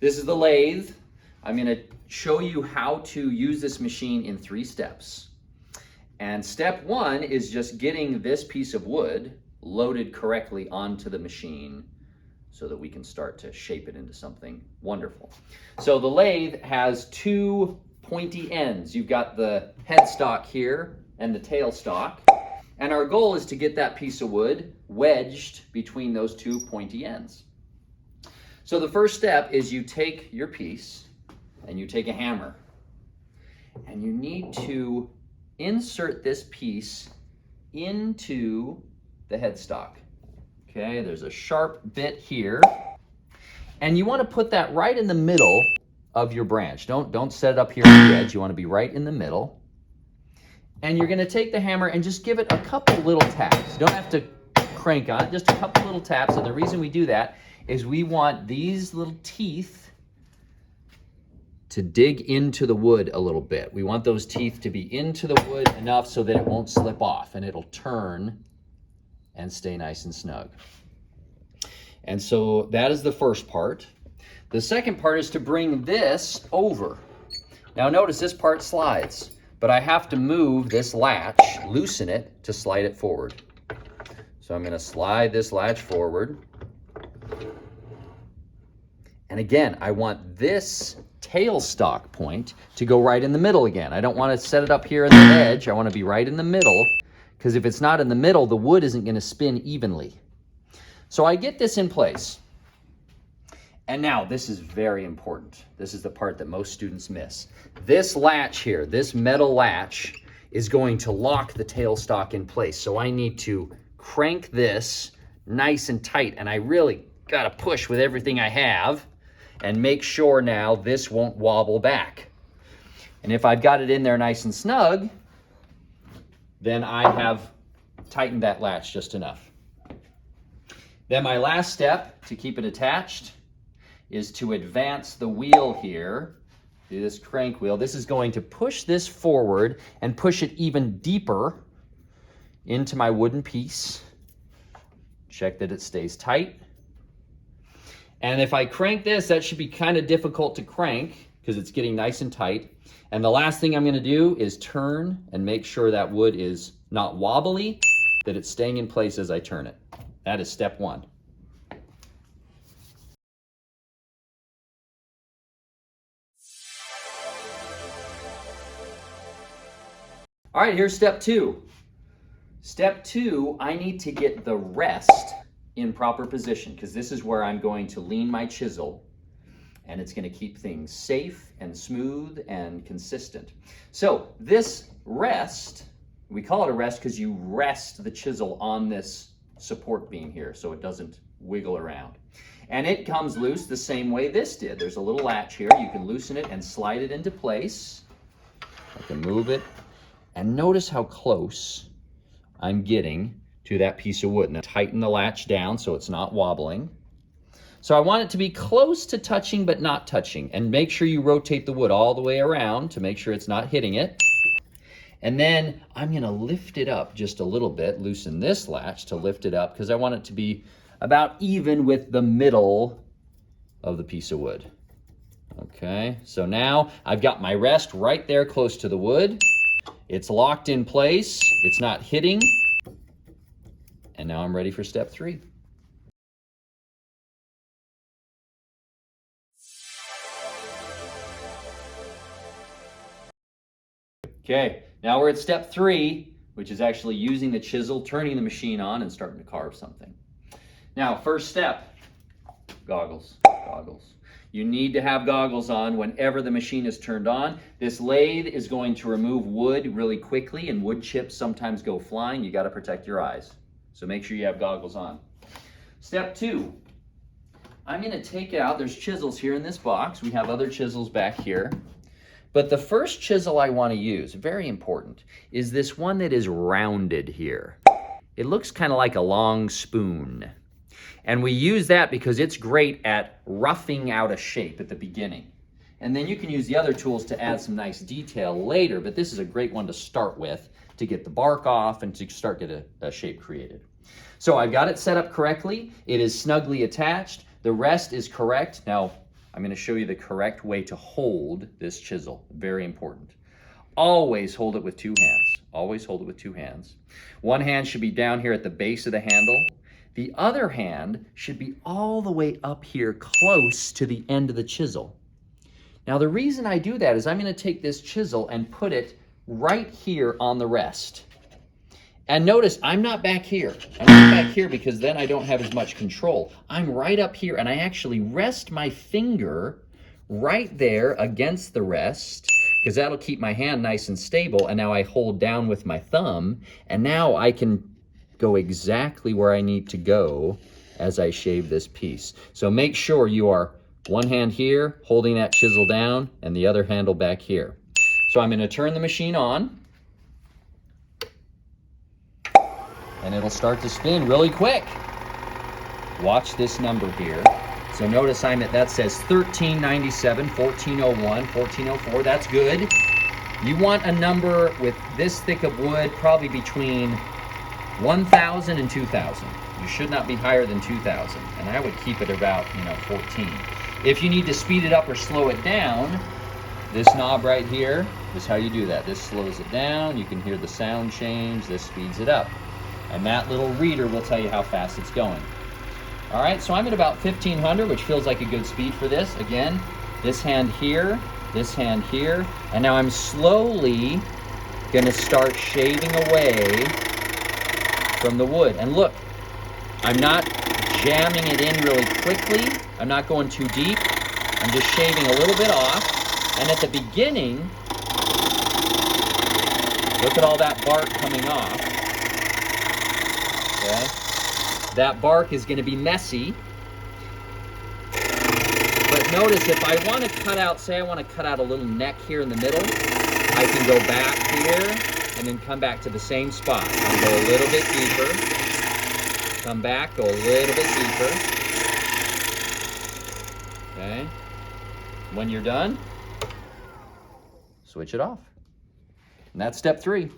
This is the lathe. I'm going to show you how to use this machine in 3 steps. And step 1 is just getting this piece of wood loaded correctly onto the machine so that we can start to shape it into something wonderful. So the lathe has 2 pointy ends. You've got the headstock here and the tailstock. And our goal is to get that piece of wood wedged between those 2 pointy ends. So the first step is you take your piece and you take a hammer and you need to insert this piece into the headstock. Okay, there's a sharp bit here and you want to put that right in the middle of your branch. Don't set it up here on the edge. You want to be right in the middle. And you're going to take the hammer and just give it a couple little taps. You don't have to crank on it, just a couple little taps. And the reason we do that is we want these little teeth to dig into the wood a little bit. We want those teeth to be into the wood enough so that it won't slip off and it'll turn and stay nice and snug. And so that is the first part. The second part is to bring this over. Now notice this part slides, but I have to move this latch, loosen it to slide it forward. So I'm going to slide this latch forward. And again, I want this tailstock point to go right in the middle again. I don't want to set it up here at the edge. I want to be right in the middle, because if it's not in the middle, the wood isn't going to spin evenly. So I get this in place. And now this is very important. This is the part that most students miss. This latch here, this metal latch, is going to lock the tailstock in place. So I need to crank this nice and tight, and I really got to push with everything I have and make sure now this won't wobble back. And if I've got it in there nice and snug, then I have tightened that latch just enough. Then my last step to keep it attached is to advance the wheel here, do this crank wheel. This is going to push this forward and push it even deeper into my wooden piece. Check that it stays tight. And if I crank this, that should be kind of difficult to crank because it's getting nice and tight. And the last thing I'm going to do is turn and make sure that wood is not wobbly, that it's staying in place as I turn it. That is step 1. All right, here's step 2. Step 2, I need to get the rest in proper position, because this is where I'm going to lean my chisel, and it's going to keep things safe and smooth and consistent. So this rest, we call it a rest because you rest the chisel on this support beam here so it doesn't wiggle around. And it comes loose the same way this did. There's a little latch here. You can loosen it and slide it into place. I can move it. And notice how close I'm getting to that piece of wood. Now tighten the latch down so it's not wobbling. So I want it to be close to touching but not touching. And make sure you rotate the wood all the way around to make sure it's not hitting it. And then I'm going to lift it up just a little bit, loosen this latch to lift it up because I want it to be about even with the middle of the piece of wood. Okay, so now I've got my rest right there close to the wood. It's locked in place, it's not hitting, and now I'm ready for step 3. Okay, now we're at step 3, which is actually using the chisel, turning the machine on, and starting to carve something. Now, first step, goggles. You need to have goggles on whenever the machine is turned on. This lathe is going to remove wood really quickly, and wood chips sometimes go flying. You got to protect your eyes. So make sure you have goggles on. Step 2, I'm going to take out, there's chisels here in this box. We have other chisels back here. But the first chisel I want to use, very important, is this one that is rounded here. It looks kind of like a long spoon. And we use that because it's great at roughing out a shape at the beginning. And then you can use the other tools to add some nice detail later, but this is a great one to start with to get the bark off and to start get a shape created. So I've got it set up correctly. It is snugly attached. The rest is correct. Now, I'm going to show you the correct way to hold this chisel. Very important. Always hold it with two hands. Always hold it with two hands. One hand should be down here at the base of the handle. The other hand should be all the way up here close to the end of the chisel. Now the reason I do that is I'm going to take this chisel and put it right here on the rest. And notice I'm not back here. I'm not back here because then I don't have as much control. I'm right up here and I actually rest my finger right there against the rest because that'll keep my hand nice and stable. And now I hold down with my thumb and now I can go exactly where I need to go as I shave this piece. So make sure you are one hand here holding that chisel down and the other handle back here. So I'm going to turn the machine on and it'll start to spin really quick. Watch this number here. So notice I'm at, that says 1397, 1401, 1404. That's good. You want a number with this thick of wood, probably between 1,000 and 2,000. You should not be higher than 2,000. And I would keep it about, 14. If you need to speed it up or slow it down, this knob right here is how you do that. This slows it down. You can hear the sound change. This speeds it up. And that little reader will tell you how fast it's going. All right, so I'm at about 1,500, which feels like a good speed for this. Again, this hand here, and now I'm slowly gonna start shaving away from the wood. And look, I'm not jamming it in really quickly. I'm not going too deep. I'm just shaving a little bit off. And at the beginning, look at all that bark coming off. Okay. That bark is going to be messy. But notice if I want to cut out, say I want to cut out a little neck here in the middle, I can go back here and then come back to the same spot. I'll go a little bit deeper. Come back, go a little bit deeper. Okay. When you're done, switch it off. And that's step 3.